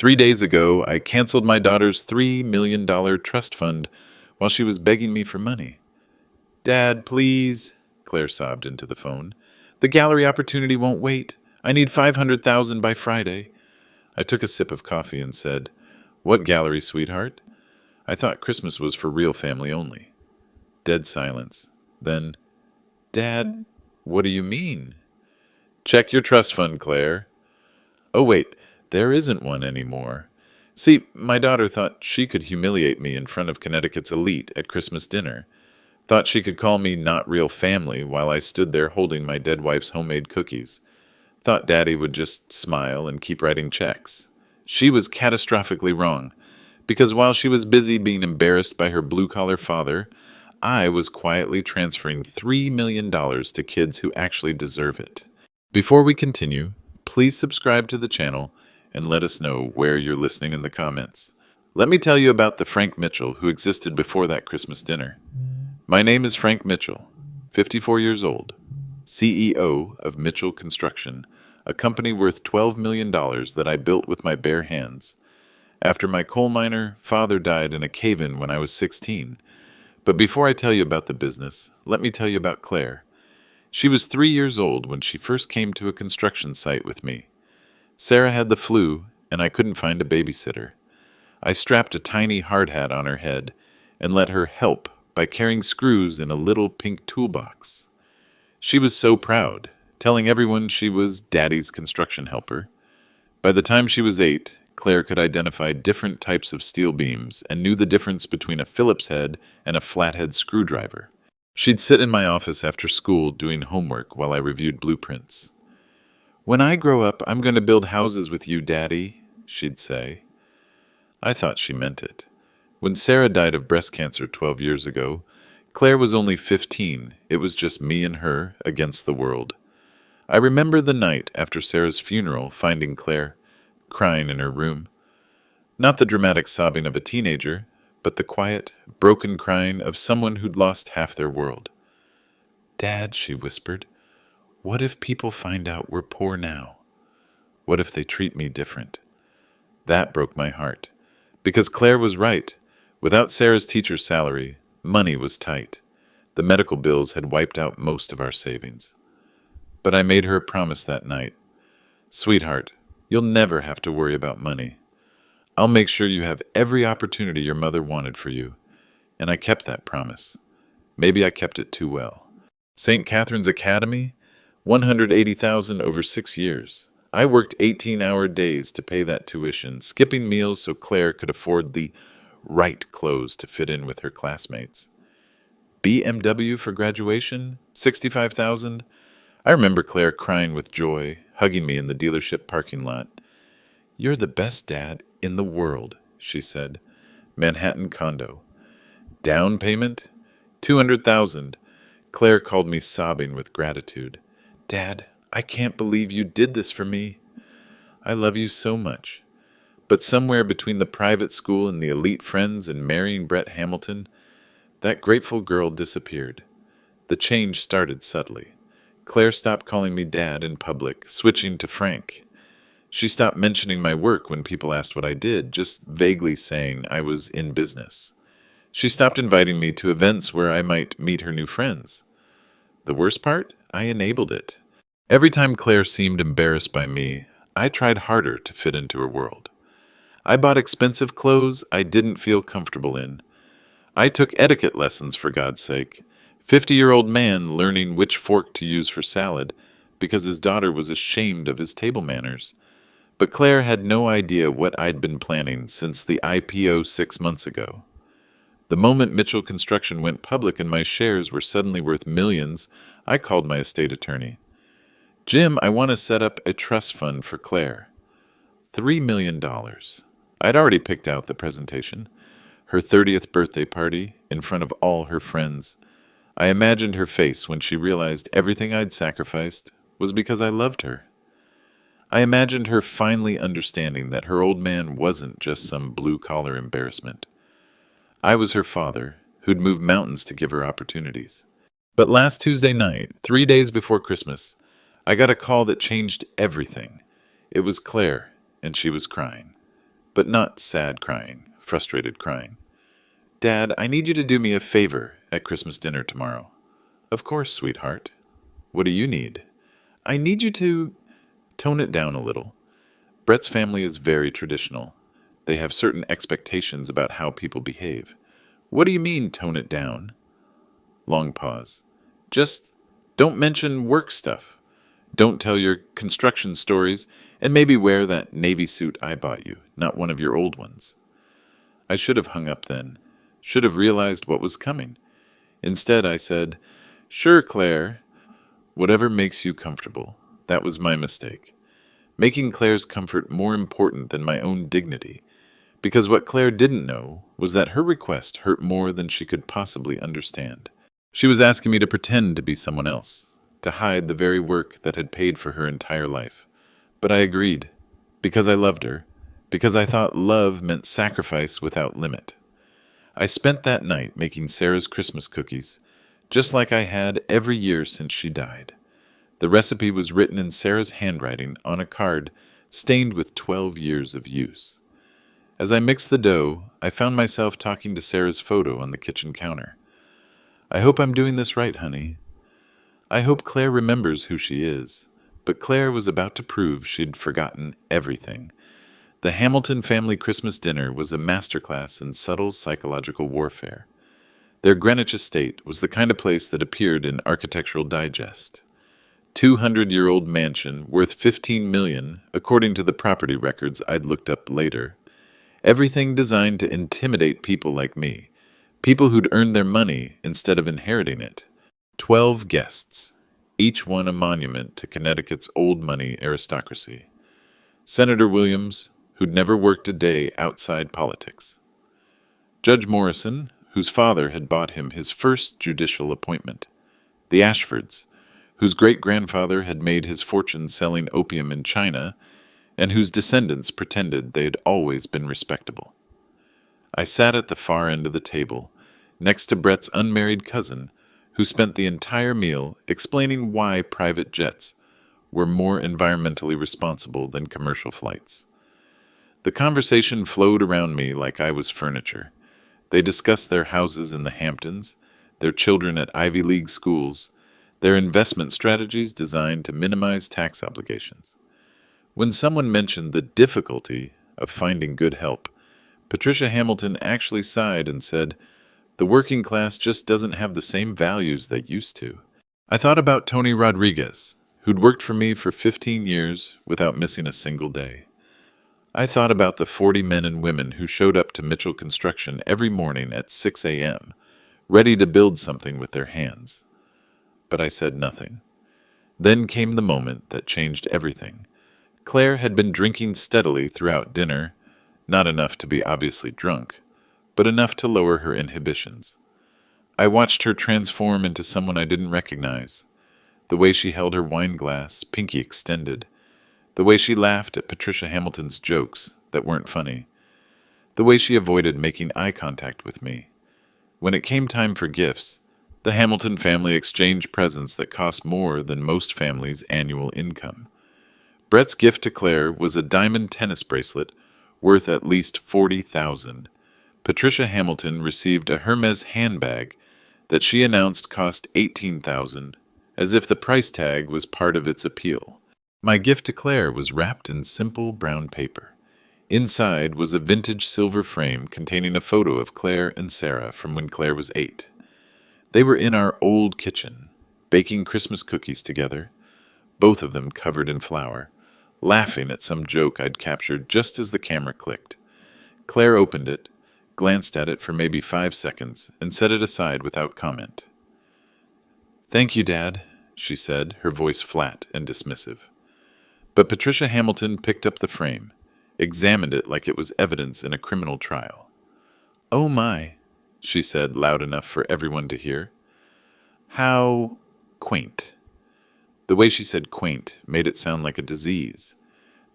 3 days ago, I canceled my daughter's $3 million trust fund while she was begging me for money. Dad, please, Claire sobbed into the phone. The gallery opportunity won't wait. I need $500,000 by Friday. I took a sip of coffee and said, What gallery, sweetheart? I thought Christmas was for real family only. Dead silence. Then, Dad, what do you mean? Check your trust fund, Claire. Oh, wait, there isn't one anymore. See, my daughter thought she could humiliate me in front of Connecticut's elite at Christmas dinner. Thought she could call me not real family while I stood there holding my dead wife's homemade cookies. Thought Daddy would just smile and keep writing checks. She was catastrophically wrong, because while she was busy being embarrassed by her blue-collar father, I was quietly transferring $3 million to kids who actually deserve it. Before we continue, please subscribe to the channel and let us know where you're listening in the comments. Let me tell you about the Frank Mitchell who existed before that Christmas dinner. My name is Frank Mitchell, 54 years old, CEO of Mitchell Construction, a company worth $12 million that I built with my bare hands. After my coal miner father died in a cave-in when I was 16. But before I tell you about the business, let me tell you about Claire. She was 3 years old when she first came to a construction site with me. Sarah had the flu, and I couldn't find a babysitter. I strapped a tiny hard hat on her head and let her help by carrying screws in a little pink toolbox. She was so proud, telling everyone she was Daddy's construction helper. By the time she was 8, Claire could identify different types of steel beams and knew the difference between a Phillips head and a flathead screwdriver. She'd sit in my office after school doing homework while I reviewed blueprints. When I grow up, I'm going to build houses with you, Daddy, she'd say. I thought she meant it. When Sarah died of breast cancer 12 years ago, Claire was only 15. It was just me and her against the world. I remember the night after Sarah's funeral finding Claire crying in her room. Not the dramatic sobbing of a teenager, but the quiet, broken crying of someone who'd lost half their world. Dad, she whispered, what if people find out we're poor now? What if they treat me different? That broke my heart, because Claire was right. Without Sarah's teacher's salary, money was tight. The medical bills had wiped out most of our savings. But I made her a promise that night. Sweetheart, you'll never have to worry about money. I'll make sure you have every opportunity your mother wanted for you. And I kept that promise. Maybe I kept it too well. St. Catherine's Academy, $180,000 over 6 years. I worked 18-hour days to pay that tuition, skipping meals so Claire could afford the right clothes to fit in with her classmates. BMW for graduation, $65,000. I remember Claire crying with joy, hugging me in the dealership parking lot. You're the best dad in the world, she said. Manhattan condo. Down payment? $200,000. Claire called me sobbing with gratitude. Dad, I can't believe you did this for me. I love you so much. But somewhere between the private school and the elite friends and marrying Brett Hamilton, that grateful girl disappeared. The change started subtly. Claire stopped calling me Dad in public, switching to Frank. She stopped mentioning my work when people asked what I did, just vaguely saying I was in business. She stopped inviting me to events where I might meet her new friends. The worst part? I enabled it. Every time Claire seemed embarrassed by me, I tried harder to fit into her world. I bought expensive clothes I didn't feel comfortable in. I took etiquette lessons, for God's sake. 50-year-old man learning which fork to use for salad because his daughter was ashamed of his table manners. But Claire had no idea what I'd been planning since the IPO 6 months ago. The moment Mitchell Construction went public and my shares were suddenly worth millions, I called my estate attorney. Jim, I want to set up a trust fund for Claire. $3 million. I'd already picked out the presentation. Her 30th birthday party, in front of all her friends. I imagined her face when she realized everything I'd sacrificed was because I loved her. I imagined her finally understanding that her old man wasn't just some blue-collar embarrassment. I was her father, who'd moved mountains to give her opportunities. But last Tuesday night, 3 days before Christmas, I got a call that changed everything. It was Claire, and she was crying. but not sad crying, frustrated crying. Dad, I need you to do me a favor at Christmas dinner tomorrow. Of course, sweetheart. What do you need? I need you to tone it down a little. Brett's family is very traditional. They have certain expectations about how people behave. What do you mean, tone it down? Long pause. Just don't mention work stuff. Don't tell your construction stories, and maybe wear that navy suit I bought you, not one of your old ones. I should have hung up then. Should have realized what was coming. Instead, I said, Sure, Claire. Whatever makes you comfortable. That was my mistake. Making Claire's comfort more important than my own dignity. Because what Claire didn't know was that her request hurt more than she could possibly understand. She was asking me to pretend to be someone else, to hide the very work that had paid for her entire life. But I agreed, because I loved her, because I thought love meant sacrifice without limit. I spent that night making Sarah's Christmas cookies, just like I had every year since she died. The recipe was written in Sarah's handwriting on a card stained with 12 years of use. As I mixed the dough, I found myself talking to Sarah's photo on the kitchen counter. I hope I'm doing this right, honey. I hope Claire remembers who she is. But Claire was about to prove she'd forgotten everything. The Hamilton family Christmas dinner was a masterclass in subtle psychological warfare. Their Greenwich estate was the kind of place that appeared in Architectural Digest. 200-year-old mansion worth $15 million, according to the property records I'd looked up later. Everything designed to intimidate people like me, people who'd earned their money instead of inheriting it. 12 guests, each one a monument to Connecticut's old money aristocracy. Senator Williams, who'd never worked a day outside politics. Judge Morrison, whose father had bought him his first judicial appointment. The Ashfords, whose great-grandfather had made his fortune selling opium in China, and whose descendants pretended they had always been respectable. I sat at the far end of the table, next to Brett's unmarried cousin, who spent the entire meal explaining why private jets were more environmentally responsible than commercial flights. The conversation flowed around me like I was furniture. They discussed their houses in the Hamptons, their children at Ivy League schools, their investment strategies designed to minimize tax obligations. When someone mentioned the difficulty of finding good help, Patricia Hamilton actually sighed and said, "The working class just doesn't have the same values they used to." I thought about Tony Rodriguez, who'd worked for me for 15 years without missing a single day. I thought about the 40 men and women who showed up to Mitchell Construction every morning at 6 a.m., ready to build something with their hands. But I said nothing. Then came the moment that changed everything. Claire had been drinking steadily throughout dinner, not enough to be obviously drunk, but enough to lower her inhibitions. I watched her transform into someone I didn't recognize. The way she held her wine glass, pinky extended. The way she laughed at Patricia Hamilton's jokes that weren't funny. The way she avoided making eye contact with me. When it came time for gifts, the Hamilton family exchanged presents that cost more than most families' annual income. Brett's gift to Claire was a diamond tennis bracelet worth at least $40,000. Patricia Hamilton received a Hermes handbag that she announced cost $18,000, as if the price tag was part of its appeal. My gift to Claire was wrapped in simple brown paper. Inside was a vintage silver frame containing a photo of Claire and Sarah from when Claire was 8. They were in our old kitchen, baking Christmas cookies together, both of them covered in flour, laughing at some joke I'd captured just as the camera clicked. Claire opened it, glanced at it for maybe 5 seconds, and set it aside without comment. "Thank you, Dad," she said, her voice flat and dismissive. But Patricia Hamilton picked up the frame, examined it like it was evidence in a criminal trial. "Oh my," she said loud enough for everyone to hear. "How quaint." The way she said quaint made it sound like a disease.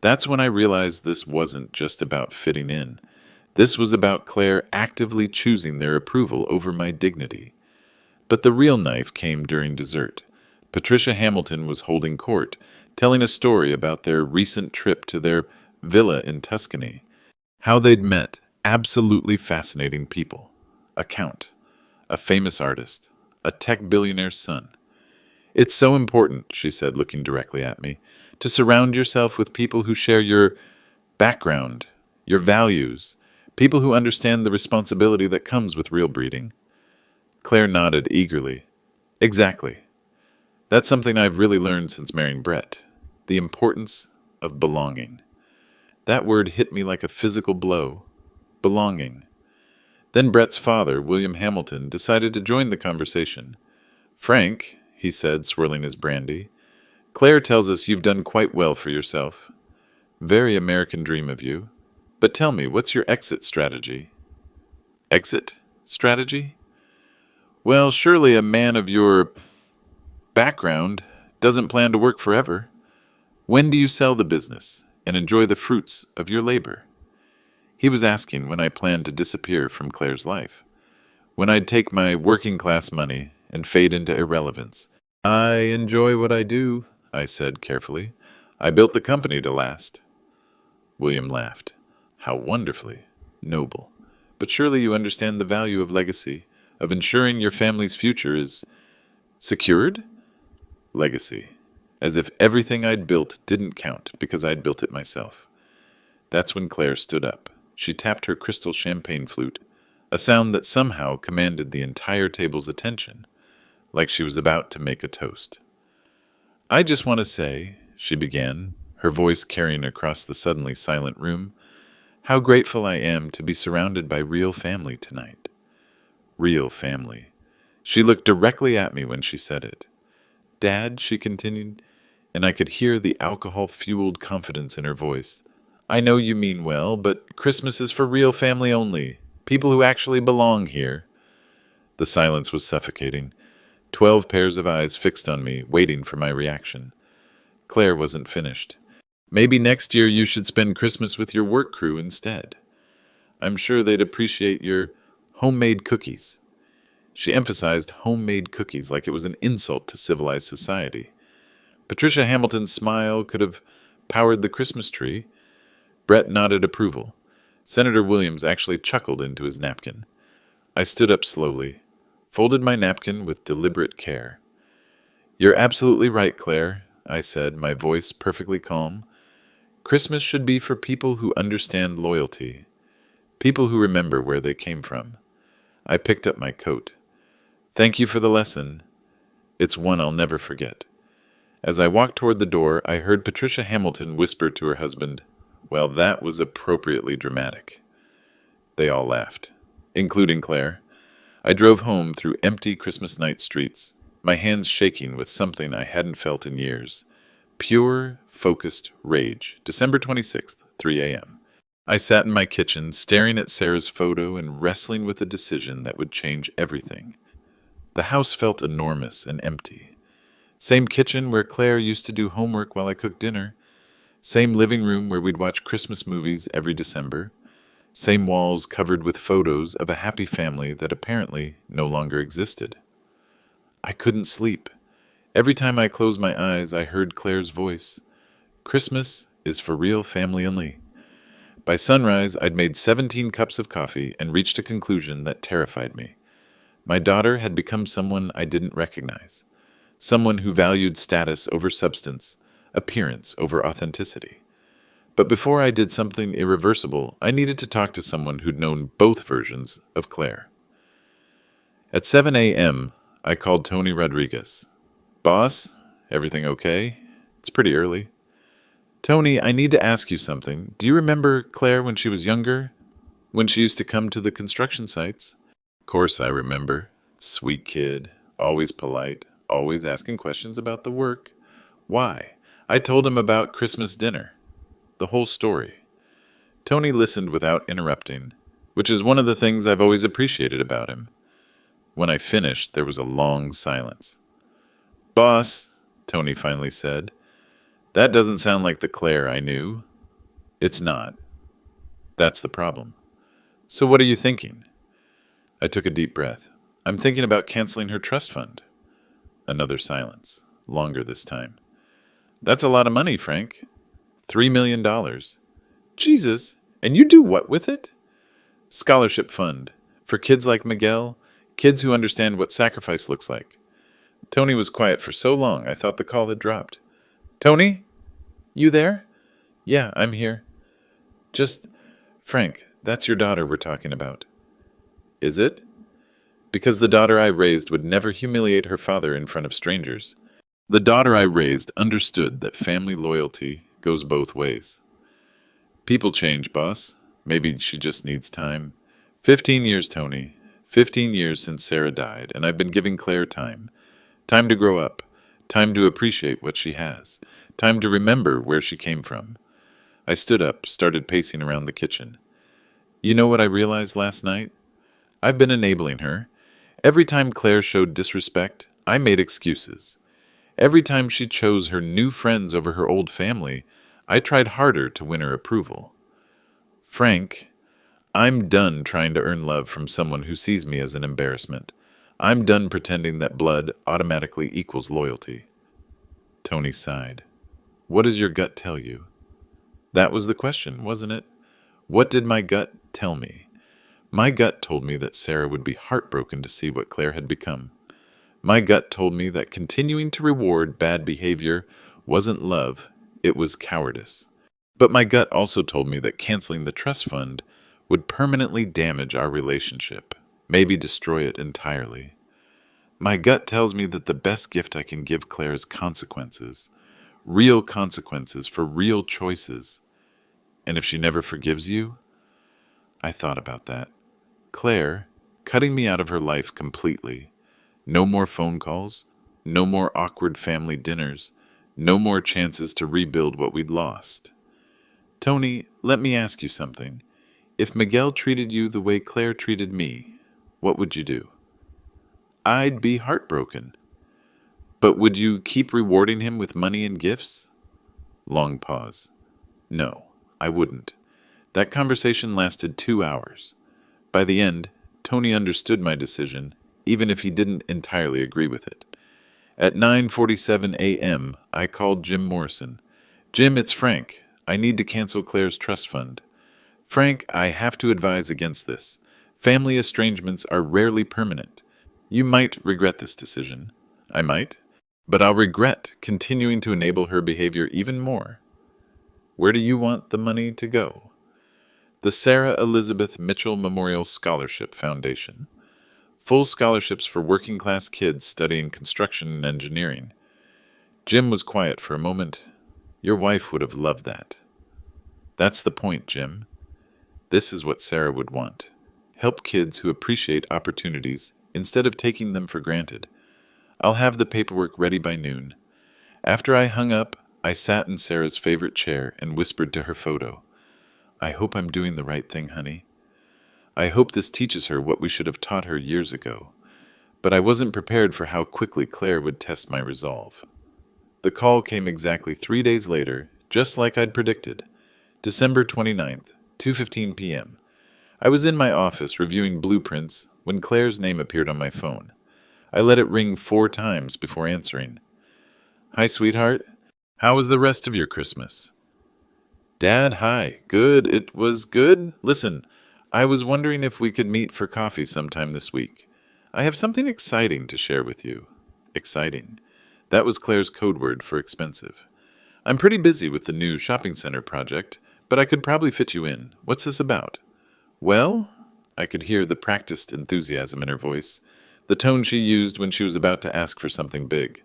That's when I realized this wasn't just about fitting in. This was about Claire actively choosing their approval over my dignity. But the real knife came during dessert. Patricia Hamilton was holding court, telling a story about their recent trip to their villa in Tuscany, How they'd met absolutely fascinating people. A count, a famous artist, a tech billionaire's son. It's so important, she said, looking directly at me, to surround yourself with people who share your background, your values, people who understand the responsibility that comes with real breeding. Claire nodded eagerly. Exactly. That's something I've really learned since marrying Brett. The importance of belonging. That word hit me like a physical blow. Belonging. Then Brett's father, William Hamilton, decided to join the conversation. Frank, he said, swirling his brandy, Claire tells us you've done quite well for yourself. Very American dream of you. But tell me, what's your exit strategy? Exit strategy? Well, surely a man of your background doesn't plan to work forever. When do you sell the business and enjoy the fruits of your labor? He was asking when I planned to disappear from Claire's life, when I'd take my working class money and fade into irrelevance. I enjoy what I do, I said carefully. I built the company to last. William laughed. How wonderfully noble. But surely you understand the value of legacy, of ensuring your family's future is secured? Legacy. As if everything I'd built didn't count because I'd built it myself. That's when Claire stood up. She tapped her crystal champagne flute, a sound that somehow commanded the entire table's attention, like she was about to make a toast. I just want to say, she began, her voice carrying across the suddenly silent room, how grateful I am to be surrounded by real family tonight. Real family. She looked directly at me when she said it. Dad, she continued, and I could hear the alcohol-fueled confidence in her voice. I know you mean well, but Christmas is for real family only, people who actually belong here. The silence was suffocating. 12 pairs of eyes fixed on me, waiting for my reaction. Claire wasn't finished. Maybe next year you should spend Christmas with your work crew instead. I'm sure they'd appreciate your homemade cookies. She emphasized homemade cookies like it was an insult to civilized society. Patricia Hamilton's smile could have powered the Christmas tree. Brett nodded approval. Senator Williams actually chuckled into his napkin. I stood up slowly, folded my napkin with deliberate care. You're absolutely right, Claire, I said, my voice perfectly calm. Christmas should be for people who understand loyalty, people who remember where they came from. I picked up my coat. Thank you for the lesson. It's one I'll never forget. As I walked toward the door, I heard Patricia Hamilton whisper to her husband, Well, that was appropriately dramatic. They all laughed, including Claire. I drove home through empty Christmas night streets, my hands shaking with something I hadn't felt in years. Pure, focused rage. December 26th, 3 a.m. I sat in my kitchen, staring at Sarah's photo and wrestling with a decision that would change everything. The house felt enormous and empty. Same kitchen where Claire used to do homework while I cooked dinner. Same living room where we'd watch Christmas movies every December. Same walls covered with photos of a happy family that apparently no longer existed. I couldn't sleep. Every time I closed my eyes, I heard Claire's voice. Christmas is for real family only. By sunrise, I'd made 17 cups of coffee and reached a conclusion that terrified me. My daughter had become someone I didn't recognize. Someone who valued status over substance, appearance over authenticity. But before I did something irreversible, I needed to talk to someone who'd known both versions of Claire. At 7 a.m., I called Tony Rodriguez. Boss, everything okay? It's pretty early. Tony, I need to ask you something. Do you remember Claire when she was younger? When she used to come to the construction sites? Of course I remember. Sweet kid, always polite, always asking questions about the work. Why? I told him about Christmas dinner. The whole story. Tony listened without interrupting, which is one of the things I've always appreciated about him. When I finished, there was a long silence. Boss, Tony finally said, that doesn't sound like the Claire I knew. It's not. That's the problem. So what are you thinking? I took a deep breath. I'm thinking about canceling her trust fund. Another silence, longer this time. That's a lot of money, Frank. $3 million. Jesus, And you do what with it? Scholarship fund. For kids like Miguel, kids who understand what sacrifice looks like. Tony was quiet for so long I thought the call had dropped. Tony? You there? Yeah, I'm here. Just, Frank, that's your daughter we're talking about. Is it? Because the daughter I raised would never humiliate her father in front of strangers. The daughter I raised understood that family loyalty goes both ways. People change, boss. Maybe she just needs time. 15 years, Tony. 15 years since Sarah died, and I've been giving Claire time. Time to grow up. Time to appreciate what she has. Time to remember where she came from. I stood up, started pacing around the kitchen. You know what I realized last night? I've been enabling her. Every time Claire showed disrespect, I made excuses. Every time she chose her new friends over her old family, I tried harder to win her approval. Frank, I'm done trying to earn love from someone who sees me as an embarrassment. I'm done pretending that blood automatically equals loyalty. Tony sighed. What does your gut tell you? That was the question, wasn't it? What did my gut tell me? My gut told me that Sarah would be heartbroken to see what Claire had become. My gut told me that continuing to reward bad behavior wasn't love, it was cowardice. But my gut also told me that canceling the trust fund would permanently damage our relationship, maybe destroy it entirely. My gut tells me that the best gift I can give Claire is consequences, real consequences for real choices. And if she never forgives you? I thought about that. Claire, cutting me out of her life completely. No more phone calls, no more awkward family dinners, no more chances to rebuild what we'd lost. Tony, let me ask you something. If Miguel treated you the way Claire treated me, what would you do? I'd be heartbroken. But would you keep rewarding him with money and gifts? Long pause. No, I wouldn't. That conversation lasted 2 hours. By the end, Tony understood my decision, even if he didn't entirely agree with it. At 9:47 a.m., I called Jim Morrison. Jim, it's Frank. I need to cancel Claire's trust fund. Frank, I have to advise against this. Family estrangements are rarely permanent. You might regret this decision. I might. But I'll regret continuing to enable her behavior even more. Where do you want the money to go? The Sarah Elizabeth Mitchell Memorial Scholarship Foundation. Full scholarships for working-class kids studying construction and engineering. Jim was quiet for a moment. Your wife would have loved that. That's the point, Jim. This is what Sarah would want. Help kids who appreciate opportunities instead of taking them for granted. I'll have the paperwork ready by noon. After I hung up, I sat in Sarah's favorite chair and whispered to her photo. I hope I'm doing the right thing, honey. I hope this teaches her what we should have taught her years ago. But I wasn't prepared for how quickly Claire would test my resolve. The call came exactly 3 days later, just like I'd predicted. December 29th, 2:15 p.m. I was in my office reviewing blueprints when Claire's name appeared on my phone. I let it ring 4 times before answering. Hi, sweetheart. How was the rest of your Christmas? Dad, hi. Good. It was good. Listen, I was wondering if we could meet for coffee sometime this week. I have something exciting to share with you. Exciting. That was Claire's code word for expensive. I'm pretty busy with the new shopping center project, but I could probably fit you in. What's this about? Well, I could hear the practiced enthusiasm in her voice, the tone she used when she was about to ask for something big.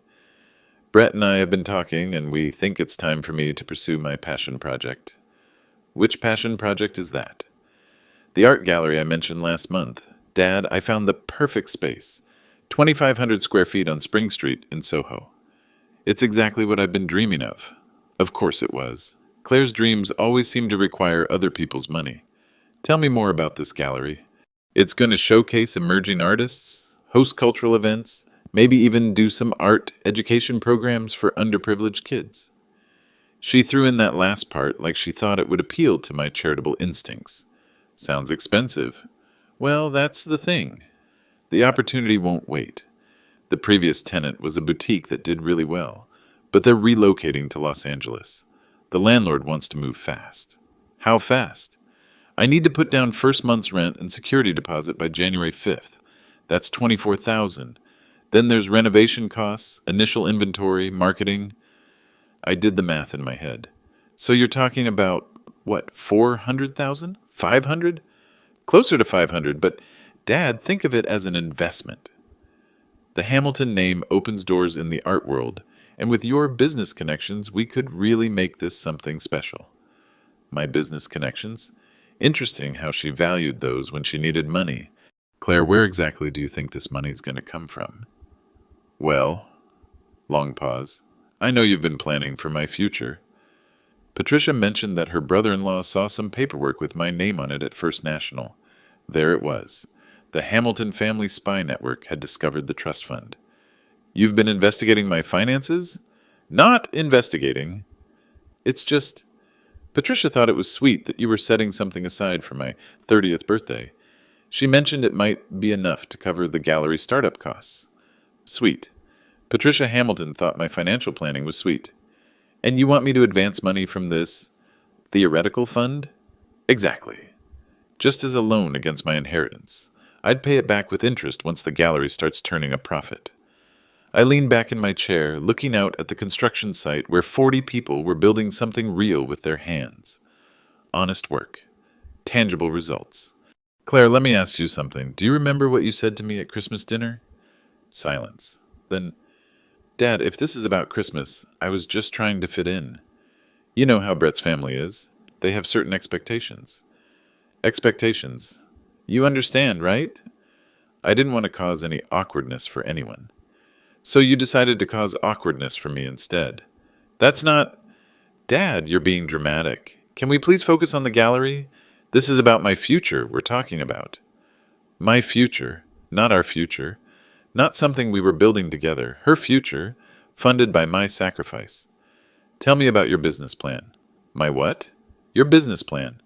Brett and I have been talking, and we think it's time for me to pursue my passion project. Which passion project is that? The art gallery I mentioned last month. Dad, I found the perfect space. 2,500 square feet on Spring Street in Soho. It's exactly what I've been dreaming of. Of course it was. Claire's dreams always seem to require other people's money. Tell me more about this gallery. It's going to showcase emerging artists, host cultural events, maybe even do some art education programs for underprivileged kids. She threw in that last part like she thought it would appeal to my charitable instincts. Sounds expensive. Well, that's the thing. The opportunity won't wait. The previous tenant was a boutique that did really well, but they're relocating to Los Angeles. The landlord wants to move fast. How fast? I need to put down first month's rent and security deposit by January 5th. That's $24,000. Then there's renovation costs, initial inventory, marketing. I did the math in my head. So you're talking about, what, 400,000? 500? Closer to 500, but Dad, think of it as an investment. The Hamilton name opens doors in the art world, and with your business connections, we could really make this something special. My business connections? Interesting how she valued those when she needed money. Claire, where exactly do you think this money's going to come from? Well, long pause. I know you've been planning for my future. Patricia mentioned that her brother-in-law saw some paperwork with my name on it at First National. There it was. The Hamilton Family Spy Network had discovered the trust fund. You've been investigating my finances? Not investigating. It's just, Patricia thought it was sweet that you were setting something aside for my 30th birthday. She mentioned it might be enough to cover the gallery startup costs. Sweet. Patricia Hamilton thought my financial planning was sweet. And you want me to advance money from this theoretical fund? Exactly. Just as a loan against my inheritance. I'd pay it back with interest once the gallery starts turning a profit. I leaned back in my chair, looking out at the construction site where 40 people were building something real with their hands. Honest work. Tangible results. Claire, let me ask you something. Do you remember what you said to me at Christmas dinner? Silence. Then, Dad, if this is about Christmas, I was just trying to fit in. You know how Brett's family is. They have certain expectations. Expectations. You understand, right? I didn't want to cause any awkwardness for anyone. So you decided to cause awkwardness for me instead. That's not... Dad, you're being dramatic. Can we please focus on the gallery? This is about my future we're talking about. My future, not our future. Not something we were building together. Her future, funded by my sacrifice. Tell me about your business plan. My what? Your business plan.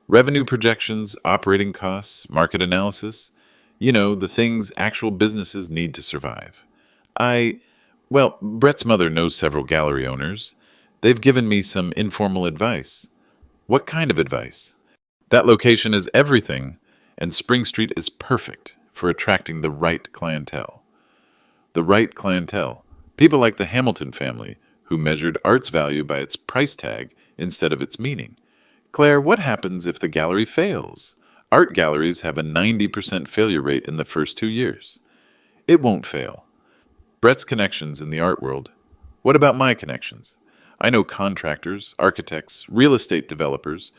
Revenue projections, operating costs, market analysis. You know, the things actual businesses need to survive. Well, Brett's mother knows several gallery owners. They've given me some informal advice. What kind of advice? That location is everything, and Spring Street is perfect for attracting the right clientele. The right clientele. People like the Hamilton family, who measured art's value by its price tag instead of its meaning. Claire, what happens if the gallery fails? Art galleries have a 90% failure rate in the first 2 years. It won't fail. Brett's connections in the art world. What about my connections? I know contractors, architects, real estate developers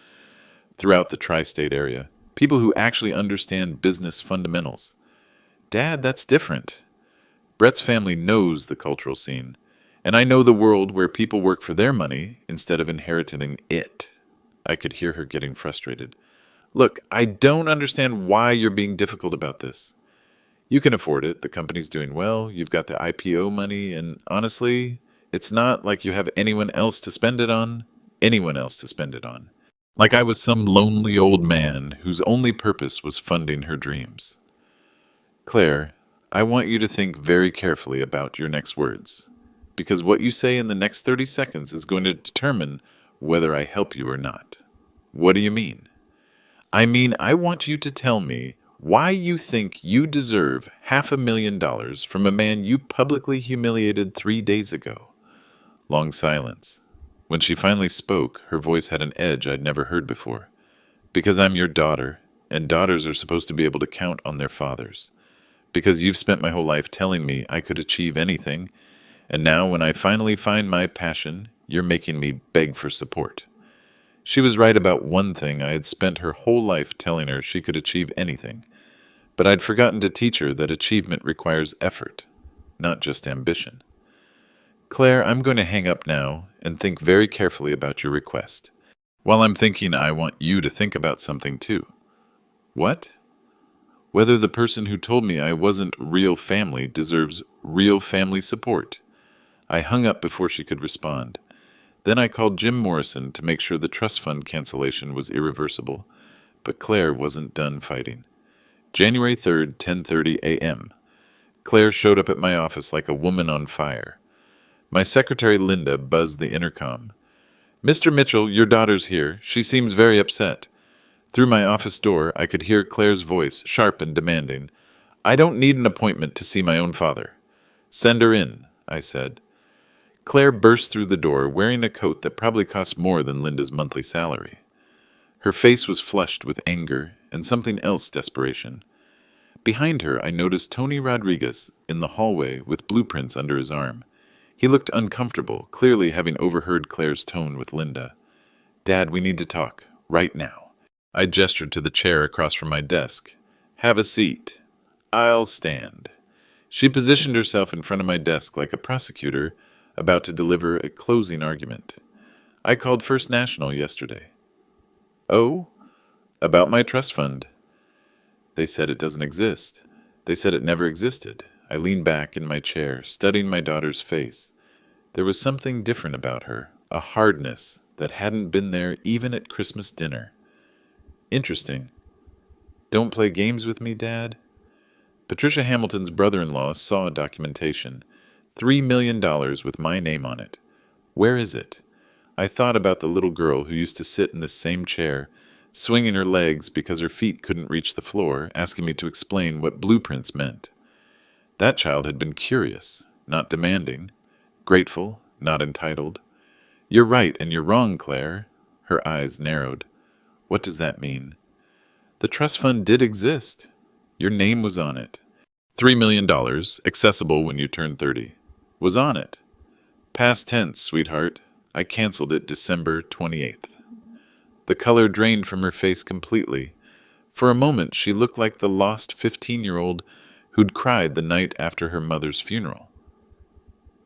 throughout the tri-state area. People who actually understand business fundamentals. Dad, that's different. Brett's family knows the cultural scene, and I know the world where people work for their money instead of inheriting it. I could hear her getting frustrated. Look, I don't understand why you're being difficult about this. You can afford it. The company's doing well. You've got the IPO money, and honestly, it's not like you have anyone else to spend it on. Anyone else to spend it on. Like I was some lonely old man whose only purpose was funding her dreams. Claire, I want you to think very carefully about your next words, because what you say in the next 30 seconds is going to determine whether I help you or not. What do you mean? I mean, I want you to tell me why you think you deserve $500,000 from a man you publicly humiliated 3 days ago. Long silence. When she finally spoke, her voice had an edge I'd never heard before. Because I'm your daughter, and daughters are supposed to be able to count on their fathers. Because you've spent my whole life telling me I could achieve anything, and now when I finally find my passion, you're making me beg for support. She was right about one thing. I had spent her whole life telling her she could achieve anything, but I'd forgotten to teach her that achievement requires effort, not just ambition. Claire, I'm going to hang up now and think very carefully about your request. While I'm thinking, I want you to think about something too. What? Whether the person who told me I wasn't real family deserves real family support. I hung up before she could respond. Then I called Jim Morrison to make sure the trust fund cancellation was irreversible, but Claire wasn't done fighting. January 3rd, 10:30 a.m. Claire showed up at my office like a woman on fire. My secretary Linda buzzed the intercom. Mr. Mitchell, your daughter's here. She seems very upset. Through my office door, I could hear Claire's voice, sharp and demanding. I don't need an appointment to see my own father. Send her in, I said. Claire burst through the door, wearing a coat that probably cost more than Linda's monthly salary. Her face was flushed with anger and something else desperation. Behind her, I noticed Tony Rodriguez in the hallway with blueprints under his arm. He looked uncomfortable, clearly having overheard Claire's tone with Linda. Dad, we need to talk, right now. I gestured to the chair across from my desk. Have a seat. I'll stand. She positioned herself in front of my desk like a prosecutor about to deliver a closing argument. I called First National yesterday. Oh? About my trust fund. They said it doesn't exist. They said it never existed. I leaned back in my chair, studying my daughter's face. There was something different about her, a hardness that hadn't been there even at Christmas dinner. Interesting. Don't play games with me, Dad? Patricia Hamilton's brother-in-law saw documentation. $3 million with my name on it. Where is it? I thought about the little girl who used to sit in this same chair, swinging her legs because her feet couldn't reach the floor, asking me to explain what blueprints meant. That child had been curious, not demanding, grateful, not entitled. You're right and you're wrong, Claire. Her eyes narrowed. What does that mean? The trust fund did exist. Your name was on it. $3 million, accessible when you turn 30, was on it. Past tense, sweetheart. I canceled it December 28th. The color drained from her face completely. For a moment, she looked like the lost 15-year-old who'd cried the night after her mother's funeral.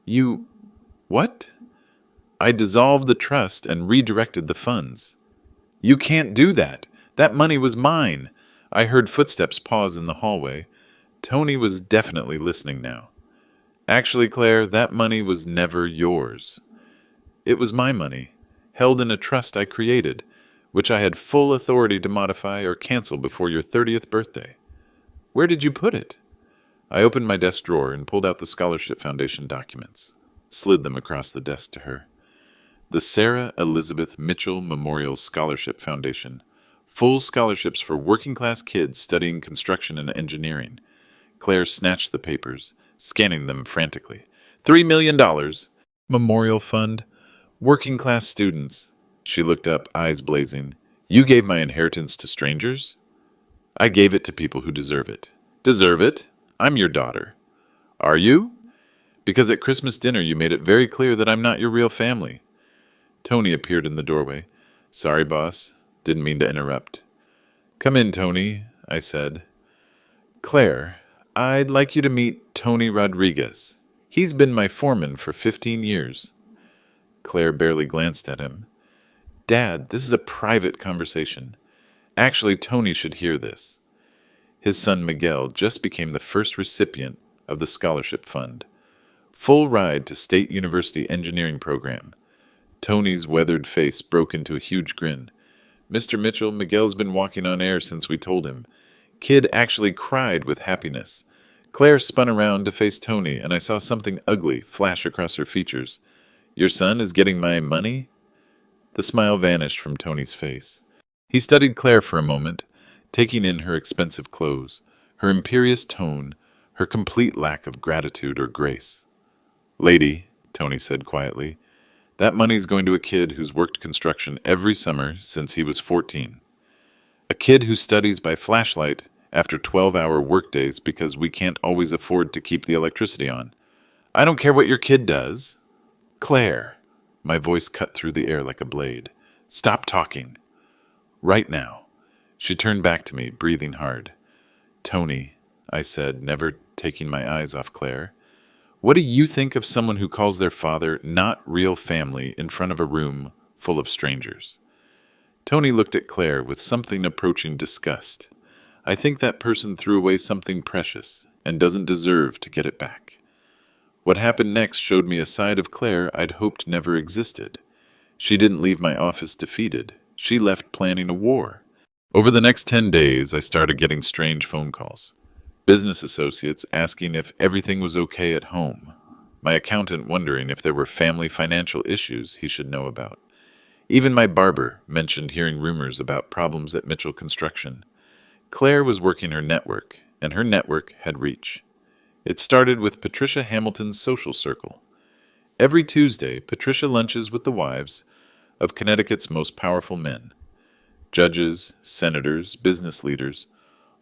You... what? I dissolved the trust and redirected the funds. You can't do that. That money was mine. I heard footsteps pause in the hallway. Tony was definitely listening now. Actually, Claire, that money was never yours. It was my money, held in a trust I created, which I had full authority to modify or cancel before your 30th birthday. Where did you put it? I opened my desk drawer and pulled out the Scholarship Foundation documents, slid them across the desk to her. The Sarah Elizabeth Mitchell Memorial Scholarship Foundation. Full scholarships for working-class kids studying construction and engineering. Claire snatched the papers, scanning them frantically. $3 million. Memorial Fund. Working-class students. She looked up, eyes blazing. You gave my inheritance to strangers? I gave it to people who deserve it. Deserve it? I'm your daughter. Are you? Because at Christmas dinner you made it very clear that I'm not your real family. Tony appeared in the doorway. Sorry, boss. Didn't mean to interrupt. Come in, Tony, I said. Claire, I'd like you to meet Tony Rodriguez. He's been my foreman for 15 years. Claire barely glanced at him. Dad, this is a private conversation. Actually, Tony should hear this. His son Miguel just became the first recipient of the scholarship fund. Full ride to State University engineering program. Tony's weathered face broke into a huge grin. Mr. Mitchell, Miguel's been walking on air since we told him. Kid actually cried with happiness. Claire spun around to face Tony, and I saw something ugly flash across her features. Your son is getting my money? The smile vanished from Tony's face. He studied Claire for a moment, taking in her expensive clothes, her imperious tone, her complete lack of gratitude or grace. Lady, Tony said quietly, that money's going to a kid who's worked construction every summer since he was 14. A kid who studies by flashlight after 12-hour workdays because we can't always afford to keep the electricity on. I don't care what your kid does. Claire, my voice cut through the air like a blade. Stop talking. Right now. She turned back to me, breathing hard. Tony, I said, never taking my eyes off Claire. What do you think of someone who calls their father not real family in front of a room full of strangers? Tony looked at Claire with something approaching disgust. I think that person threw away something precious and doesn't deserve to get it back. What happened next showed me a side of Claire I'd hoped never existed. She didn't leave my office defeated. She left planning a war. Over the next 10 days, I started getting strange phone calls. Business associates asking if everything was okay at home. My accountant wondering if there were family financial issues he should know about. Even my barber mentioned hearing rumors about problems at Mitchell Construction. Claire was working her network, and her network had reach. It started with Patricia Hamilton's social circle. Every Tuesday, Patricia lunches with the wives of Connecticut's most powerful men, judges, senators, business leaders,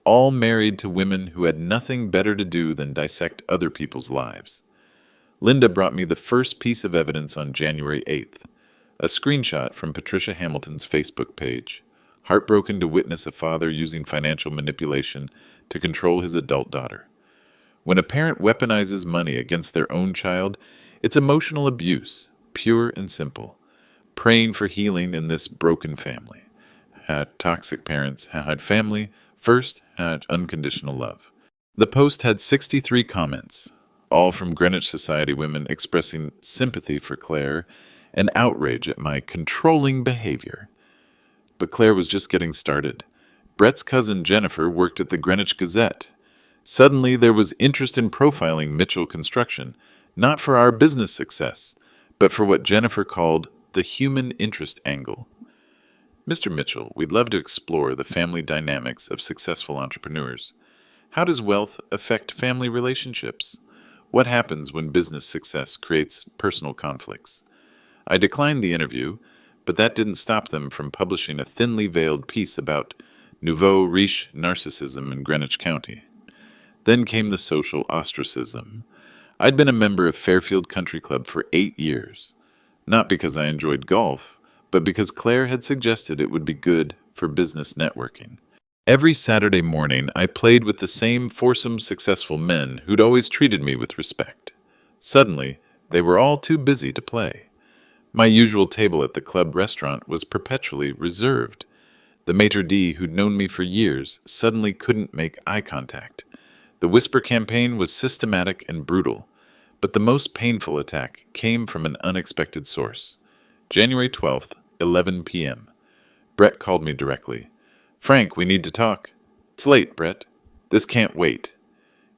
all married to women who had nothing better to do than dissect other people's lives. Linda brought me the first piece of evidence on January 8th, a screenshot from Patricia Hamilton's Facebook page, heartbroken to witness a father using financial manipulation to control his adult daughter. When a parent weaponizes money against their own child, it's emotional abuse, pure and simple. Praying for healing in this broken family. Had toxic parents, had family, first had unconditional love. The post had 63 comments, all from Greenwich Society women expressing sympathy for Claire and outrage at my controlling behavior. But Claire was just getting started. Brett's cousin Jennifer worked at the Greenwich Gazette. Suddenly there was interest in profiling Mitchell Construction, not for our business success, but for what Jennifer called the human interest angle. Mr. Mitchell, we'd love to explore the family dynamics of successful entrepreneurs. How does wealth affect family relationships? What happens when business success creates personal conflicts? I declined the interview, but that didn't stop them from publishing a thinly veiled piece about nouveau riche narcissism in Greenwich County. Then came the social ostracism. I'd been a member of Fairfield Country Club for 8 years, not because I enjoyed golf, but because Claire had suggested it would be good for business networking. Every Saturday morning, I played with the same foursome successful men who'd always treated me with respect. Suddenly, they were all too busy to play. My usual table at the club restaurant was perpetually reserved. The maitre d' who'd known me for years suddenly couldn't make eye contact. The whisper campaign was systematic and brutal, but the most painful attack came from an unexpected source. January 12th, 11 p.m. Brett called me directly. "Frank, we need to talk." "It's late, Brett. This can't wait."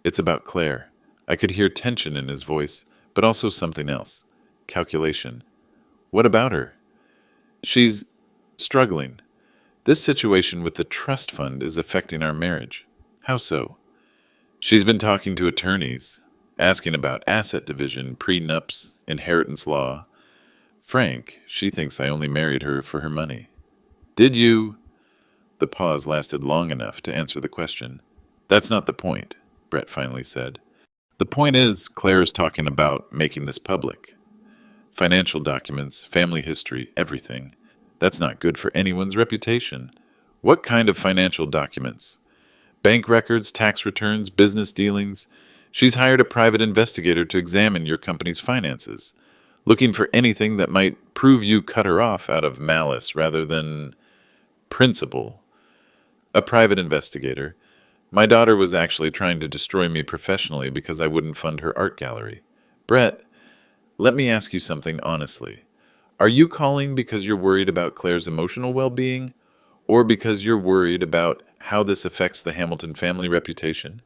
"It's about Claire." I could hear tension in his voice, but also something else. Calculation. "What about her?" "She's struggling. This situation with the trust fund is affecting our marriage." "How so?" "She's been talking to attorneys, asking about asset division, prenups, inheritance law. Frank, she thinks I only married her for her money." "Did you?" The pause lasted long enough to answer the question. "That's not the point," Brett finally said. "The point is, Claire is talking about making this public. Financial documents, family history, everything. That's not good for anyone's reputation." "What kind of financial documents?" "Bank records, tax returns, business dealings. She's hired a private investigator to examine your company's finances, looking for anything that might prove you cut her off out of malice rather than principle." "A private investigator. My daughter was actually trying to destroy me professionally because I wouldn't fund her art gallery." "Brett, let me ask you something honestly. Are you calling because you're worried about Claire's emotional well-being, or because you're worried about how this affects the Hamilton family reputation?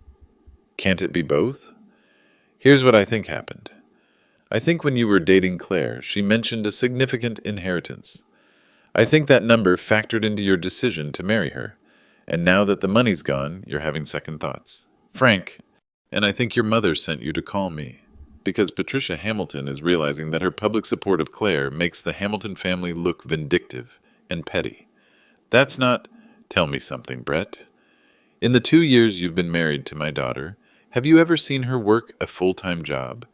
Can't it be both?" "Here's what I think happened. I think when you were dating Claire, she mentioned a significant inheritance. I think that number factored into your decision to marry her. And now that the money's gone, you're having second thoughts. Frank, and I think your mother sent you to call me, because Patricia Hamilton is realizing that her public support of Claire makes the Hamilton family look vindictive and petty. That's not... Tell me something, Brett. In the 2 years you've been married to my daughter, have you ever seen her work a full-time job?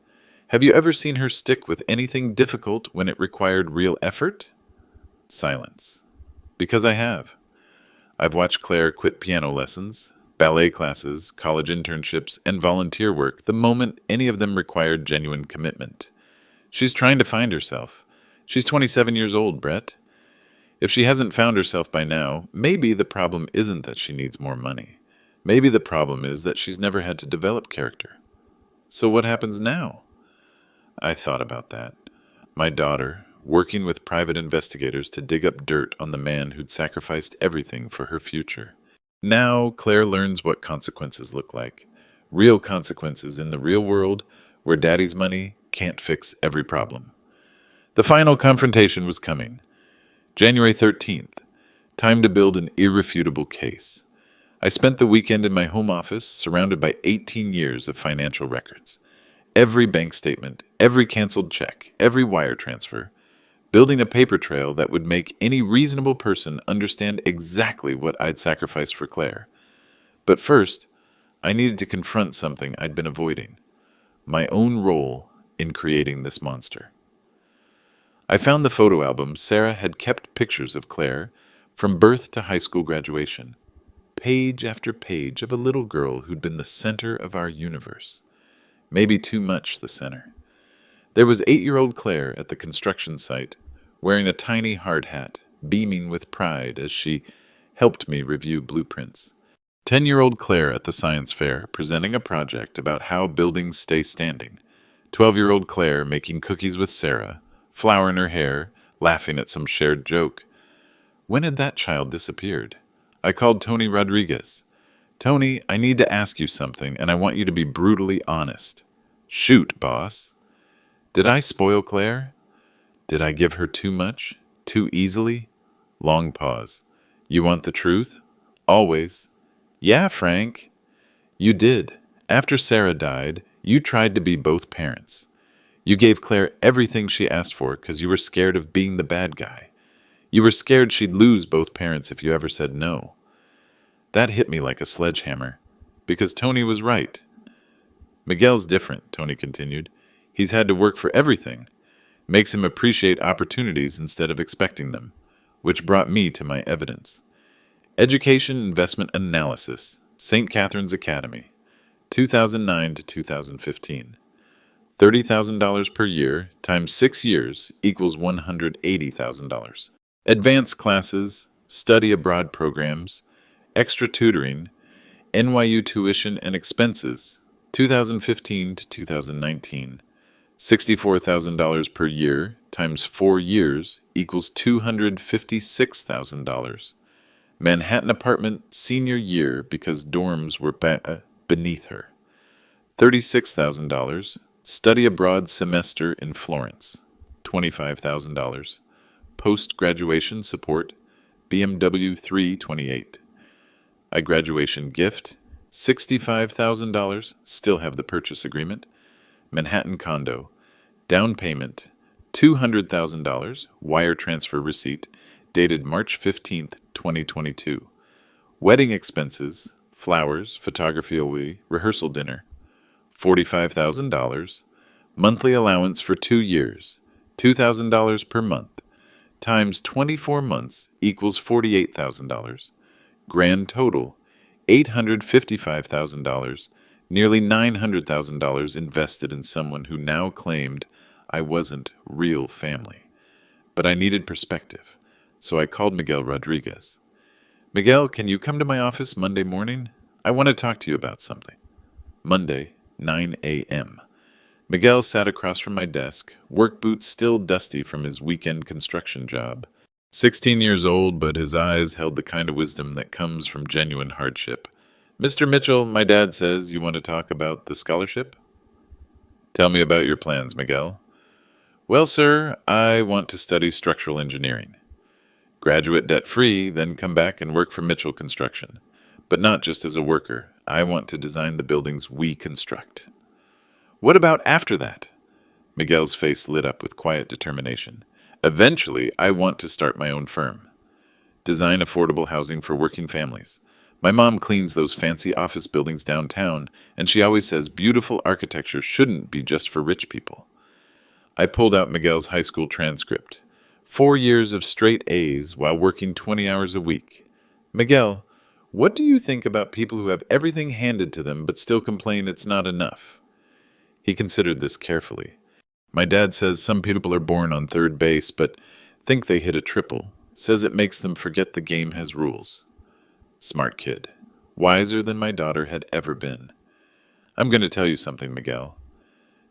Have you ever seen her stick with anything difficult when it required real effort?" Silence. "Because I have. I've watched Claire quit piano lessons, ballet classes, college internships, and volunteer work the moment any of them required genuine commitment. She's trying to find herself. She's 27 years old, Brett. If she hasn't found herself by now, maybe the problem isn't that she needs more money. Maybe the problem is that she's never had to develop character. So what happens now?" I thought about that. My daughter, working with private investigators to dig up dirt on the man who'd sacrificed everything for her future. Now Claire learns what consequences look like. Real consequences in the real world, where daddy's money can't fix every problem. The final confrontation was coming. January 13th. Time to build an irrefutable case. I spent the weekend in my home office surrounded by 18 years of financial records. Every bank statement, every canceled check, every wire transfer, building a paper trail that would make any reasonable person understand exactly what I'd sacrificed for Claire. But first, I needed to confront something I'd been avoiding: my own role in creating this monster. I found the photo album Sarah had kept pictures of Claire from birth to high school graduation, page after page of a little girl who'd been the center of our universe. Maybe too much the center. There was 8-year-old Claire at the construction site, wearing a tiny hard hat, beaming with pride as she helped me review blueprints. 10-year-old Claire at the science fair, presenting a project about how buildings stay standing. 12-year-old Claire making cookies with Sarah, flower in her hair, laughing at some shared joke. When had that child disappeared? I called Tony Rodriguez. Tony, I need to ask you something, and I want you to be brutally honest. Shoot, boss. Did I spoil Claire? Did I give her too much? Too easily? Long pause. You want the truth? Always. Yeah, Frank. You did. After Sarah died, you tried to be both parents. You gave Claire everything she asked for because you were scared of being the bad guy. You were scared she'd lose both parents if you ever said no. That hit me like a sledgehammer, because Tony was right. Miguel's different, Tony continued. He's had to work for everything. Makes him appreciate opportunities instead of expecting them, which brought me to my evidence. Education Investment Analysis, St. Catherine's Academy, 2009 to 2015. $30,000 per year times 6 years equals $180,000. Advanced classes, study abroad programs, extra tutoring, NYU tuition and expenses, 2015 to 2019. $64,000 per year times 4 years equals $256,000. Manhattan apartment senior year because dorms were beneath her. $36,000. Study abroad semester in Florence. $25,000. Post-graduation support, BMW 328. A graduation gift, $65,000. Still have the purchase agreement. Manhattan condo. Down payment, $200,000. Wire transfer receipt, dated March 15th, 2022. Wedding expenses, flowers, photography away, rehearsal dinner, $45,000. Monthly allowance for 2 years, $2,000 per month, times 24 months equals $48,000. Grand total, $855,000, nearly $900,000 invested in someone who now claimed I wasn't real family. But I needed perspective, so I called Miguel Rodriguez. Miguel, can you come to my office Monday morning? I want to talk to you about something. Monday, 9 a.m. Miguel sat across from my desk, work boots still dusty from his weekend construction job. 16 years old, but his eyes held the kind of wisdom that comes from genuine hardship. Mr. Mitchell, my dad says you want to talk about the scholarship? Tell me about your plans, Miguel. Well, sir, I want to study structural engineering. Graduate debt-free, then come back and work for Mitchell Construction. But not just as a worker. I want to design the buildings we construct. What about after that? Miguel's face lit up with quiet determination. Eventually, I want to start my own firm. Design affordable housing for working families. My mom cleans those fancy office buildings downtown, and she always says beautiful architecture shouldn't be just for rich people. I pulled out Miguel's high school transcript. 4 years of straight A's while working 20 hours a week. Miguel, what do you think about people who have everything handed to them but still complain it's not enough? He considered this carefully. My dad says some people are born on third base but think they hit a triple. Says it makes them forget the game has rules. Smart kid. Wiser than my daughter had ever been. I'm going to tell you something, Miguel.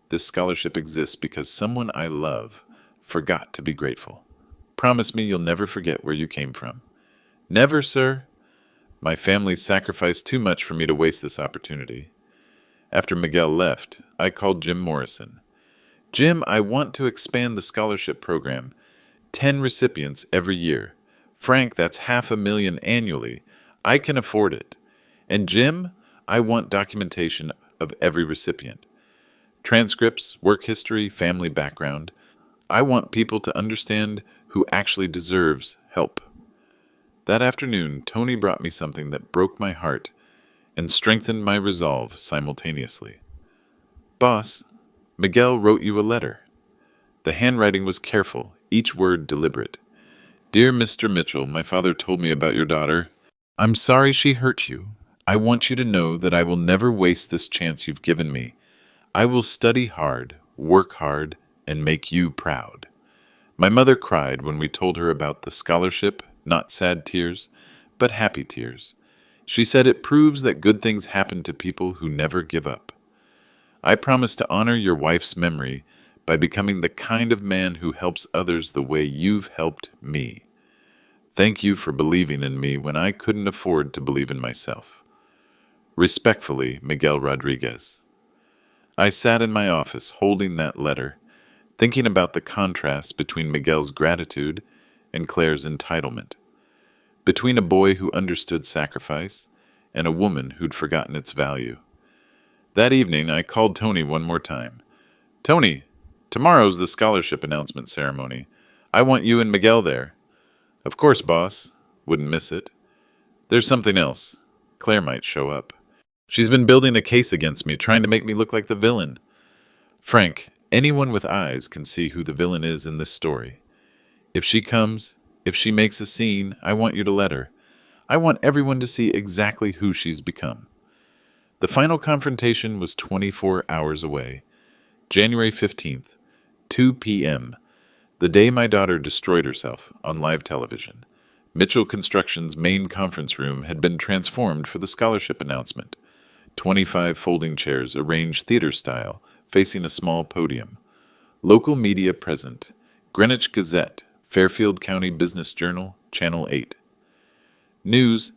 This scholarship exists because someone I love forgot to be grateful. Promise me you'll never forget where you came from. Never, sir. My family sacrificed too much for me to waste this opportunity. After Miguel left, I called Jim Morrison. Jim, I want to expand the scholarship program. 10 recipients every year. Frank, that's $500,000 annually. I can afford it. And Jim, I want documentation of every recipient. Transcripts, work history, family background. I want people to understand who actually deserves help. That afternoon, Tony brought me something that broke my heart and strengthened my resolve simultaneously. Boss, Miguel wrote you a letter. The handwriting was careful, each word deliberate. Dear Mr. Mitchell, my father told me about your daughter. I'm sorry she hurt you. I want you to know that I will never waste this chance you've given me. I will study hard, work hard, and make you proud. My mother cried when we told her about the scholarship, not sad tears, but happy tears. She said it proves that good things happen to people who never give up. I promise to honor your wife's memory by becoming the kind of man who helps others the way you've helped me. Thank you for believing in me when I couldn't afford to believe in myself. Respectfully, Miguel Rodriguez. I sat in my office holding that letter, thinking about the contrast between Miguel's gratitude and Claire's entitlement, between a boy who understood sacrifice and a woman who'd forgotten its value. That evening, I called Tony one more time. Tony, tomorrow's the scholarship announcement ceremony. I want you and Miguel there. Of course, boss. Wouldn't miss it. There's something else. Claire might show up. She's been building a case against me, trying to make me look like the villain. Frank, anyone with eyes can see who the villain is in this story. If she comes, if she makes a scene, I want you to let her. I want everyone to see exactly who she's become. The final confrontation was 24 hours away. January 15th, 2 p.m., the day my daughter destroyed herself on live television. Mitchell Construction's main conference room had been transformed for the scholarship announcement. 25 folding chairs arranged theater style, facing a small podium. Local media present: Greenwich Gazette, Fairfield County Business Journal, Channel 8. News,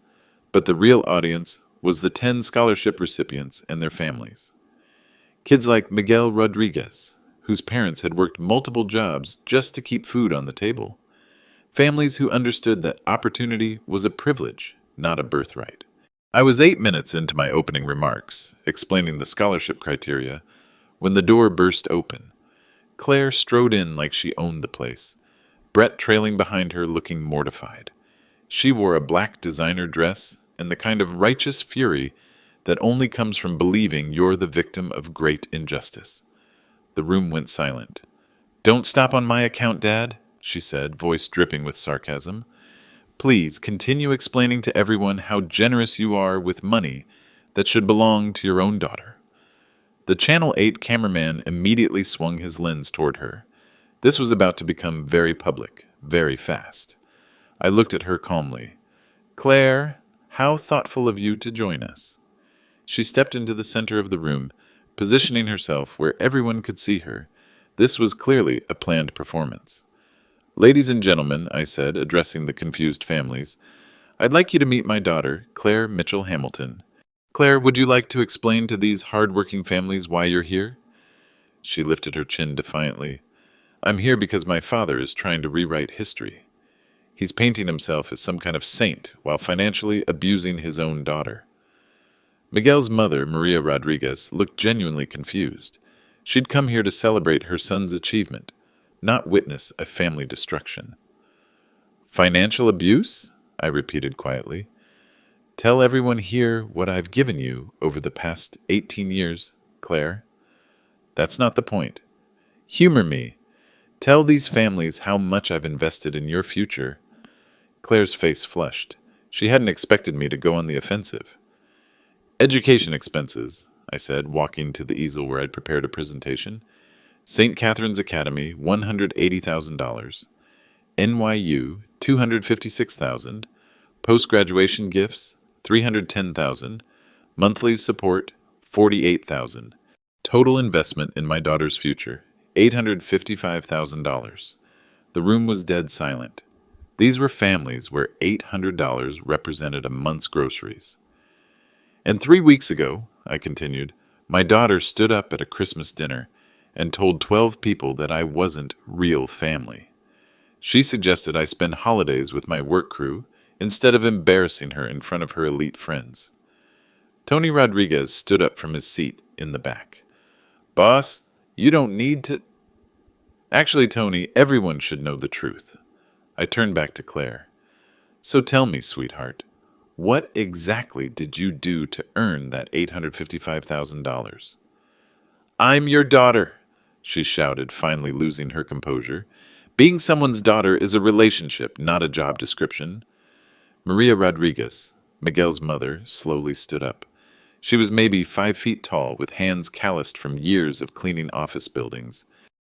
but the real audience was the 10 scholarship recipients and their families. Kids like Miguel Rodriguez, whose parents had worked multiple jobs just to keep food on the table. Families who understood that opportunity was a privilege, not a birthright. I was 8 minutes into my opening remarks, explaining the scholarship criteria, when the door burst open. Claire strode in like she owned the place, Brett trailing behind her looking mortified. She wore a black designer dress and the kind of righteous fury that only comes from believing you're the victim of great injustice. The room went silent. Don't stop on my account, Dad, she said, voice dripping with sarcasm. Please continue explaining to everyone how generous you are with money that should belong to your own daughter. The Channel 8 cameraman immediately swung his lens toward her. This was about to become very public, very fast. I looked at her calmly. Claire, how thoughtful of you to join us. She stepped into the center of the room, positioning herself where everyone could see her. This was clearly a planned performance. Ladies and gentlemen, I said, addressing the confused families, I'd like you to meet my daughter, Claire Mitchell Hamilton. Claire, would you like to explain to these hard-working families why you're here? She lifted her chin defiantly. I'm here because my father is trying to rewrite history. He's painting himself as some kind of saint while financially abusing his own daughter. Miguel's mother, Maria Rodriguez, looked genuinely confused. She'd come here to celebrate her son's achievement, not witness a family destruction. Financial abuse? I repeated quietly. Tell everyone here what I've given you over the past 18 years, Claire. That's not the point. Humor me. Tell these families how much I've invested in your future. Claire's face flushed. She hadn't expected me to go on the offensive. Education expenses, I said, walking to the easel where I'd prepared a presentation. St. Catherine's Academy, $180,000. NYU, $256,000. Post-graduation gifts, $310,000. Monthly support, $48,000. Total investment in my daughter's future, $855,000. The room was dead silent. These were families where $800 represented a month's groceries. And 3 weeks ago, I continued, my daughter stood up at a Christmas dinner and told 12 people that I wasn't real family. She suggested I spend holidays with my work crew instead of embarrassing her in front of her elite friends. Tony Rodriguez stood up from his seat in the back. Boss, you don't need to. Actually, Tony, everyone should know the truth. I turned back to Claire. So tell me, sweetheart, what exactly did you do to earn that $855,000? I'm your daughter, she shouted, finally losing her composure. Being someone's daughter is a relationship, not a job description. Maria Rodriguez, Miguel's mother, slowly stood up. She was maybe 5 feet tall, with hands calloused from years of cleaning office buildings.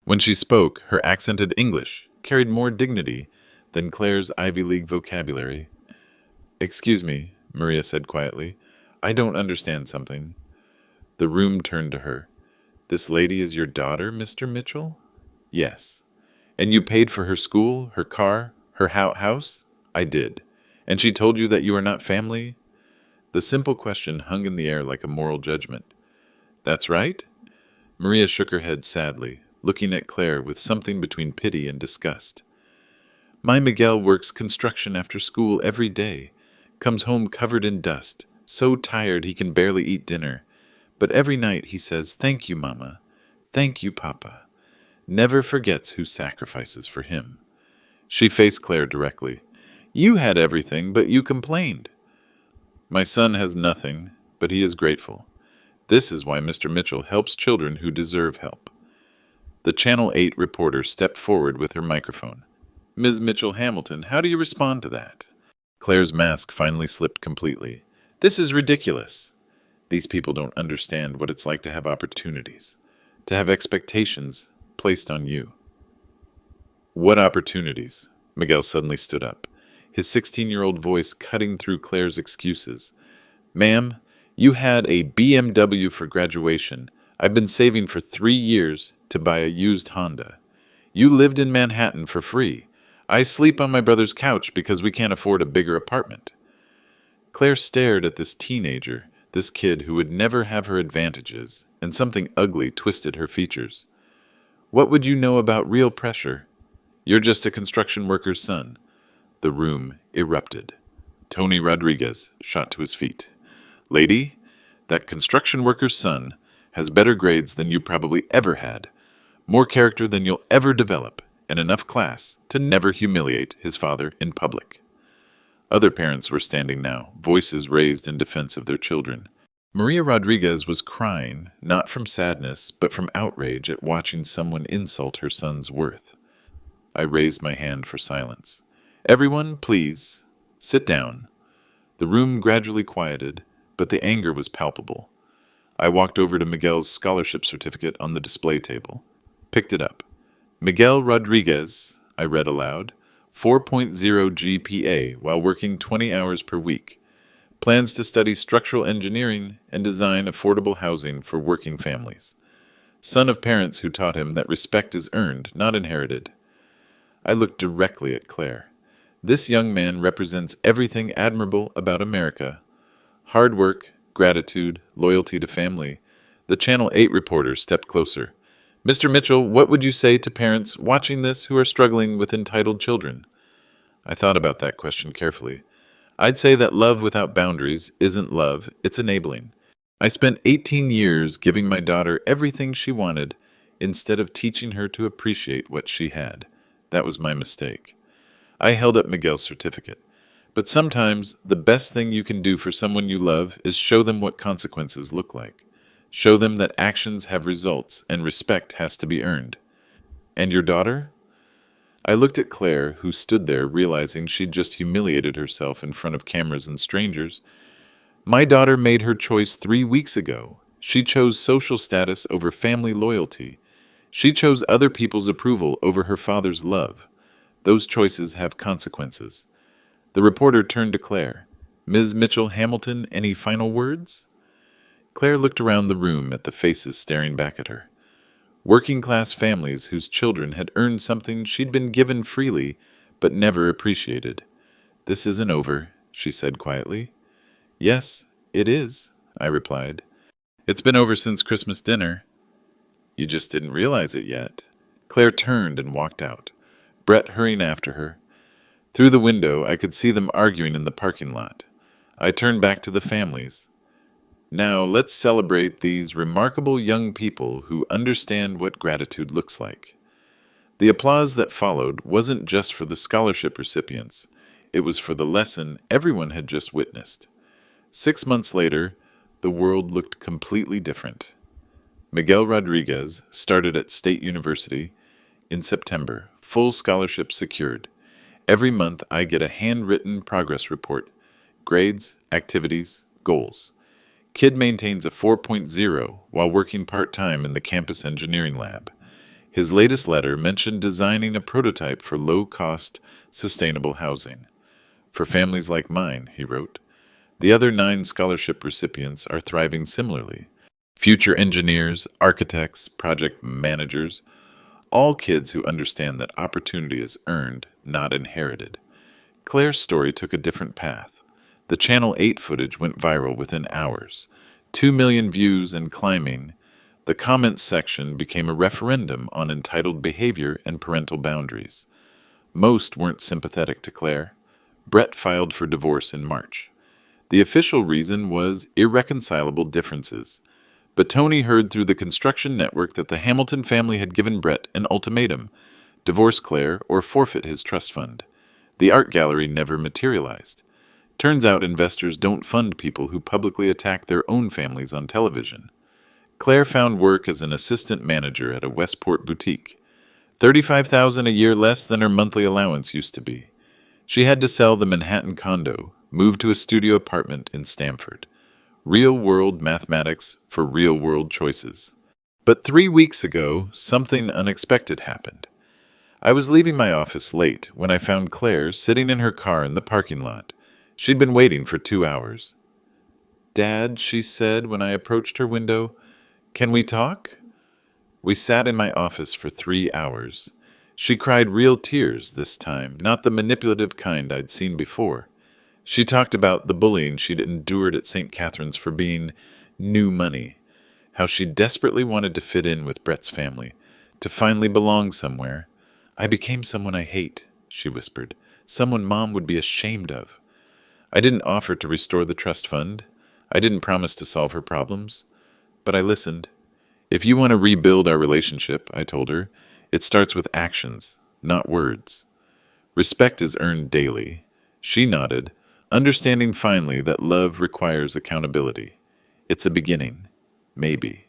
When she spoke, her accented English carried more dignity than Claire's Ivy League vocabulary. Excuse me, Maria said quietly. I don't understand something. The room turned to her. This lady is your daughter, Mr. Mitchell? Yes. And you paid for her school, her car, her house? I did. And she told you that you are not family? The simple question hung in the air like a moral judgment. That's right? Maria shook her head sadly, looking at Claire with something between pity and disgust. My Miguel works construction after school every day, comes home covered in dust, so tired he can barely eat dinner. But every night he says, "Thank you, Mama. Thank you, Papa." Never forgets who sacrifices for him. She faced Claire directly. You had everything, but you complained. My son has nothing, but he is grateful. This is why Mr. Mitchell helps children who deserve help. The Channel 8 reporter stepped forward with her microphone. Ms. Mitchell-Hamilton, how do you respond to that? Claire's mask finally slipped completely. This is ridiculous. These people don't understand what it's like to have opportunities, to have expectations placed on you. What opportunities? Miguel suddenly stood up, his 16-year-old voice cutting through Claire's excuses. Ma'am, you had a BMW for graduation. I've been saving for 3 years to buy a used Honda. You lived in Manhattan for free. I sleep on my brother's couch because we can't afford a bigger apartment. Claire stared at this teenager, this kid who would never have her advantages, and something ugly twisted her features. What would you know about real pressure? You're just a construction worker's son. The room erupted. Tony Rodriguez shot to his feet. Lady, that construction worker's son has better grades than you probably ever had, more character than you'll ever develop, and enough class to never humiliate his father in public. Other parents were standing now, voices raised in defense of their children. Maria Rodriguez was crying, not from sadness, but from outrage at watching someone insult her son's worth. I raised my hand for silence. Everyone, please, sit down. The room gradually quieted, but the anger was palpable. I walked over to Miguel's scholarship certificate on the display table, picked it up. Miguel Rodriguez, I read aloud, 4.0 GPA while working 20 hours per week. Plans to study structural engineering and design affordable housing for working families. Son of parents who taught him that respect is earned, not inherited. I looked directly at Claire. This young man represents everything admirable about America. Hard work, gratitude, loyalty to family. The Channel 8 reporter stepped closer. Mr. Mitchell, what would you say to parents watching this who are struggling with entitled children? I thought about that question carefully. I'd say that love without boundaries isn't love, it's enabling. I spent 18 years giving my daughter everything she wanted instead of teaching her to appreciate what she had. That was my mistake. I held up Miguel's certificate. But sometimes the best thing you can do for someone you love is show them what consequences look like. Show them that actions have results and respect has to be earned. And your daughter? I looked at Claire, who stood there realizing she'd just humiliated herself in front of cameras and strangers. My daughter made her choice 3 weeks ago. She chose social status over family loyalty. She chose other people's approval over her father's love. Those choices have consequences. The reporter turned to Claire. Ms. Mitchell-Hamilton, any final words? Claire looked around the room at the faces staring back at her. Working-class families whose children had earned something she'd been given freely, but never appreciated. This isn't over, she said quietly. Yes, it is, I replied. It's been over since Christmas dinner. You just didn't realize it yet. Claire turned and walked out. Brett hurrying after her. Through the window, I could see them arguing in the parking lot. I turned back to the families. Now, let's celebrate these remarkable young people who understand what gratitude looks like. The applause that followed wasn't just for the scholarship recipients, it was for the lesson everyone had just witnessed. 6 months later, the world looked completely different. Miguel Rodriguez started at State University in September, full scholarship secured. Every month, I get a handwritten progress report, grades, activities, goals. Kid maintains a 4.0 while working part-time in the campus engineering lab. His latest letter mentioned designing a prototype for low-cost, sustainable housing. For families like mine, he wrote. The other 9 scholarship recipients are thriving similarly. Future engineers, architects, project managers, all kids who understand that opportunity is earned, not inherited. Claire's story took a different path. The Channel 8 footage went viral within hours. 2 million views and climbing. The comments section became a referendum on entitled behavior and parental boundaries. Most weren't sympathetic to Claire. Brett filed for divorce in March. The official reason was irreconcilable differences. But Tony heard through the construction network that the Hamilton family had given Brett an ultimatum: divorce Claire or forfeit his trust fund. The art gallery never materialized. Turns out investors don't fund people who publicly attack their own families on television. Claire found work as an assistant manager at a Westport boutique. $35,000 a year less than her monthly allowance used to be. She had to sell the Manhattan condo, move to a studio apartment in Stamford. Real-world mathematics for real-world choices. But 3 weeks ago, something unexpected happened. I was leaving my office late when I found Claire sitting in her car in the parking lot. She'd been waiting for 2 hours. "Dad," she said when I approached her window, "can we talk?" We sat in my office for 3 hours. She cried real tears this time, not the manipulative kind I'd seen before. She talked about the bullying she'd endured at St. Catherine's for being new money, how she desperately wanted to fit in with Brett's family, to finally belong somewhere. "I became someone I hate," she whispered, "someone Mom would be ashamed of." I didn't offer to restore the trust fund. I didn't promise to solve her problems. But I listened. "If you want to rebuild our relationship," I told her, "it starts with actions, not words. Respect is earned daily." She nodded, understanding finally that love requires accountability. It's a beginning, maybe.